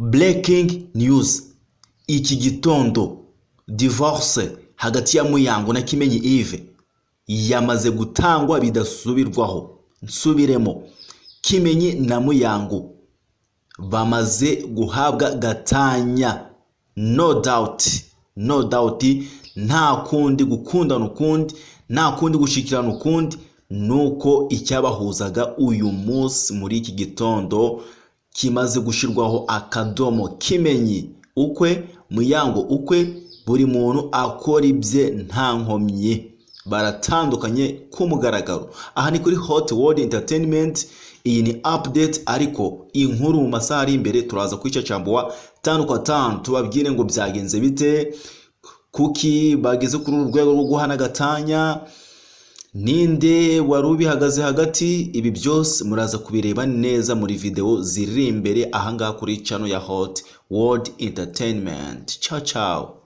Breaking news. Iki gitondo divorce hagati ya Muyango na Kimenyi Yves yamaze gutangwa bidasubirwaho. Nsubiremo, Kimenyi na Muyango bamaze guhabwa gatanya. No doubt, nta kundi gukundana ukundi, nta kundi gushikirana ukundi, nuko icyabahuzaga uyu munsi muri iki gitondo kimaze gushirwaho akadomo. Kimenyi ukwe, Muyango ukwe, buri muntu akora ibye nta nkomyi, baratandukanye kumugaragaro. Aha ni kuri Hot World Entertainment. Iyi ni update, ariko inkuru mu masaha ari imbere turaza kwicacambuwa 5 kwa 5 tubabwire ngo byagenze bite, kuki bageze kuri urwego rwo guhana gatanya, ninde warubi hagaze hagati. Ibi byose muraza kubireba neza muri video ziri imbere ahangaha kuri channel ya Hot World Entertainment. Ciao ciao.